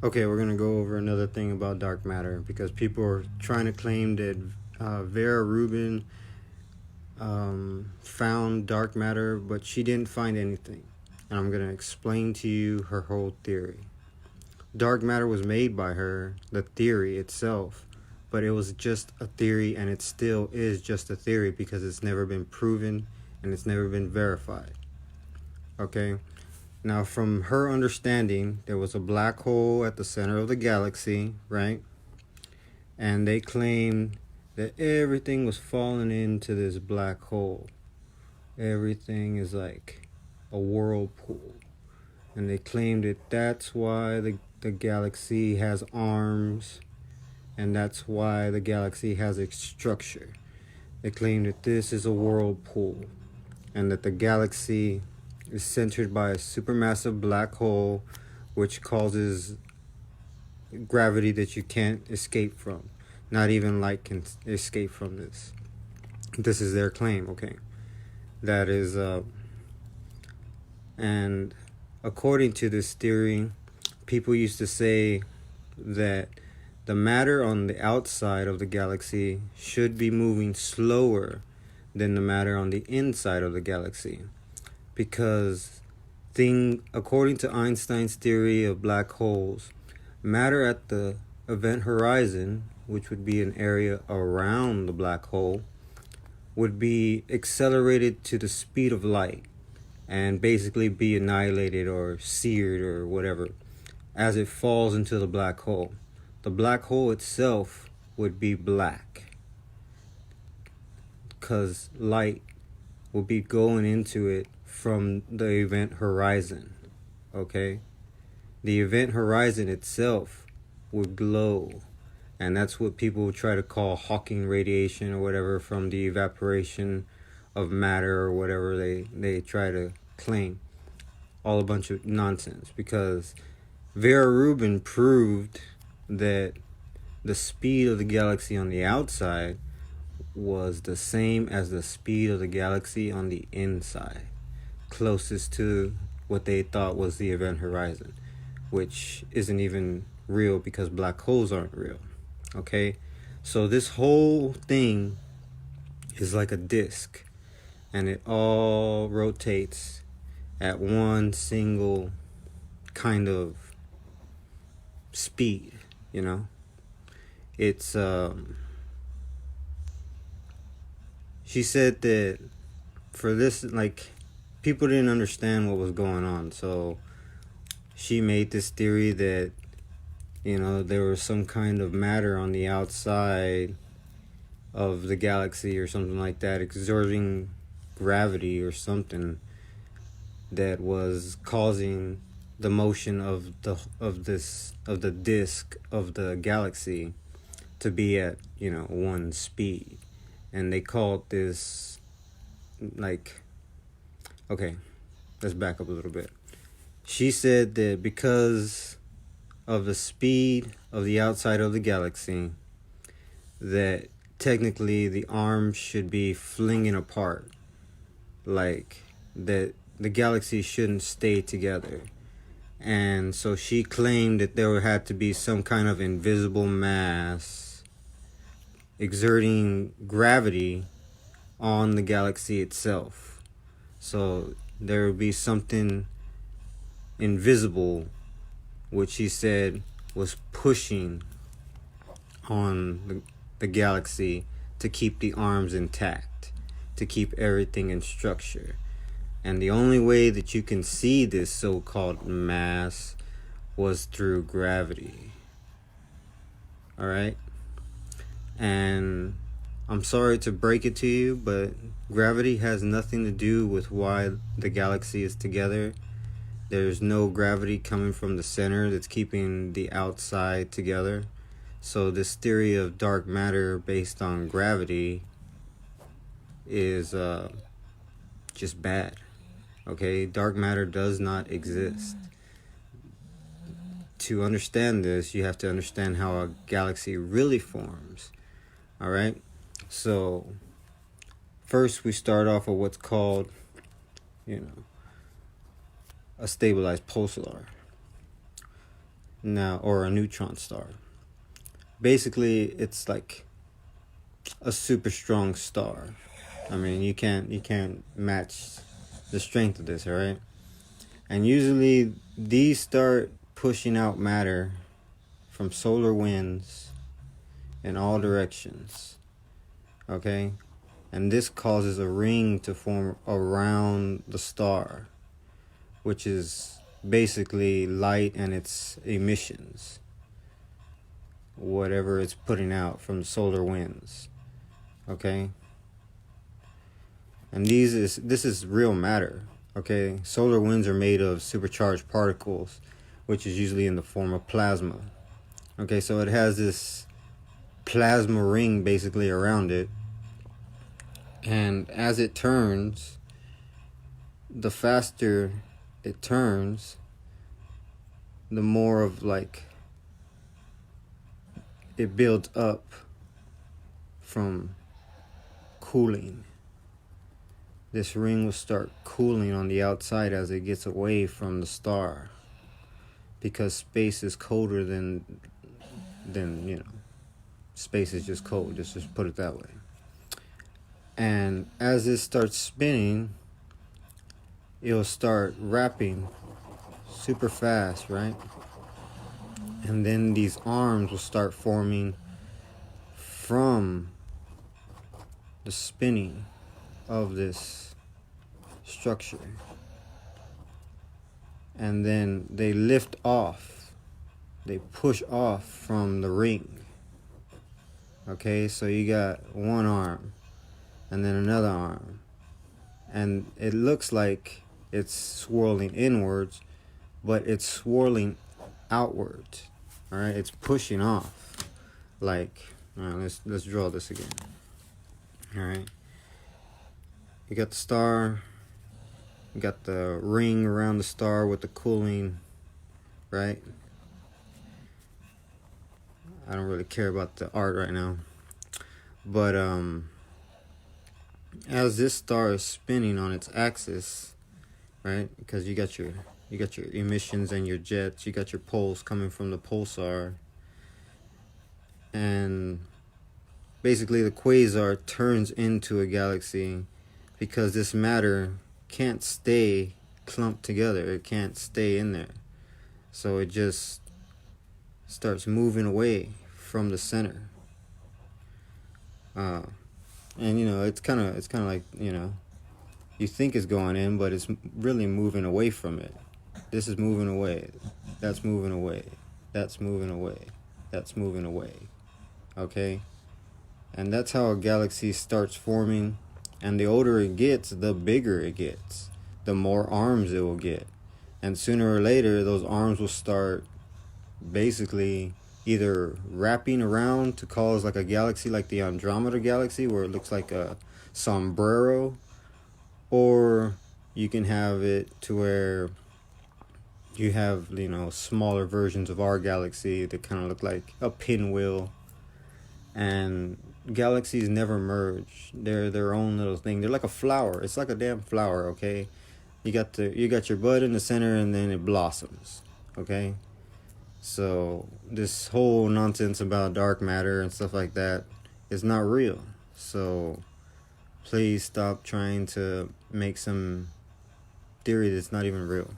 Okay, we're gonna go over another thing about dark matter because people are trying to claim that Vera Rubin found dark matter, but she didn't find anything. And I'm gonna explain to you her whole theory. Dark matter was made by her, the theory itself, but it was just a theory, and it still is just a theory because it's never been proven and it's never been verified. Okay? Now, from her understanding, there was a black hole at the center of the galaxy, right? And they claimed that everything was falling into this black hole. Everything is like a whirlpool. And they claimed that that's why the galaxy has arms, and that's why the galaxy has its structure. They claim that this is a whirlpool, and that the galaxy is centered by a supermassive black hole, which causes gravity that you can't escape from. Not even light can escape from this. This is their claim, okay? That is, and according to this theory, people used to say that the matter on the outside of the galaxy should be moving slower than the matter on the inside of the galaxy. Because according to Einstein's theory of black holes, matter at the event horizon, which would be an area around the black hole, would be accelerated to the speed of light and basically be annihilated or seared or whatever as it falls into the black hole. The black hole itself would be black because light will be going into it from the event horizon, okay? The event horizon itself would glow, and that's what people try to call Hawking radiation or whatever, from the evaporation of matter or whatever they try to claim. All a bunch of nonsense, because Vera Rubin proved that the speed of the galaxy on the outside was the same as the speed of the galaxy on the inside, closest to what they thought was the event horizon, which isn't even real because black holes aren't real. Okay? So this whole thing is like a disk, and it all rotates at one single kind of speed, you know? It's she said that for this, like, people didn't understand what was going on, so she made this theory that, you know, there was some kind of matter on the outside of the galaxy or something like that, exerting gravity or something that was causing the motion of the disk of the galaxy to be at, you know, one speed. And they called this, like, okay, let's back up a little bit. She said that because of the speed of the outside of the galaxy, that technically the arms should be flinging apart, like that the galaxy shouldn't stay together. And so she claimed that there had to be some kind of invisible mass exerting gravity on the galaxy itself. So there would be something invisible, which she said was pushing on the galaxy to keep the arms intact, to keep everything in structure. And the only way that you can see this so-called mass was through gravity. All right? And I'm sorry to break it to you, but gravity has nothing to do with why the galaxy is together. There's no gravity coming from the center that's keeping the outside together. So this theory of dark matter based on gravity is just bad. Okay? Dark matter does not exist. To understand this, you have to understand how a galaxy really forms. All right? So first we start off with what's called, you know, a stabilized pulsar. now, or a neutron star. Basically, it's like a super strong star. I mean, you can't match the strength of this, all right? And usually these start pushing out matter from solar winds in all directions. Okay? And this causes a ring to form around the star, which is basically light and its emissions, whatever it's putting out from the solar winds. Okay? And this is real matter. Okay? Solar winds are made of supercharged particles, which is usually in the form of plasma. Okay, so it has this plasma ring basically around it. And as it turns, the faster it turns, the more of like it builds up from cooling. This ring will start cooling on the outside as it gets away from the star, because space is colder than space is just cold. Just put it that way. And as it starts spinning, it'll start wrapping super fast, right? And then these arms will start forming from the spinning of this structure. And then they lift off, they push off from the ring. Okay, so you got one arm and then another arm, and it looks like it's swirling inwards, but it's swirling outwards. All right, it's pushing off. Like, all right, let's draw this again. All right, you got the star, you got the ring around the star with the cooling, right? I don't really care about the art right now, but as this star is spinning on its axis, right? Because you got your emissions and your jets, you got your poles coming from the pulsar, and basically the quasar turns into a galaxy because this matter can't stay clumped together. It can't stay in there, so it just starts moving away from the center. And it's kind of like, you think it's going in, but it's really moving away from it. This is moving away, that's moving away, that's moving away, that's moving away. Okay? And that's how a galaxy starts forming. And the older it gets, the bigger it gets, the more arms it will get. And sooner or later, those arms will start basically either wrapping around to cause like a galaxy like the Andromeda galaxy, where it looks like a sombrero, or you can have it to where you have, smaller versions of our galaxy that kind of look like a pinwheel. And galaxies never merge. They're their own little thing. They're like a flower. It's like a damn flower, okay? You got your bud in the center, and then it blossoms, okay? So this whole nonsense about dark matter and stuff like that is not real. So please stop trying to make some theory that's not even real.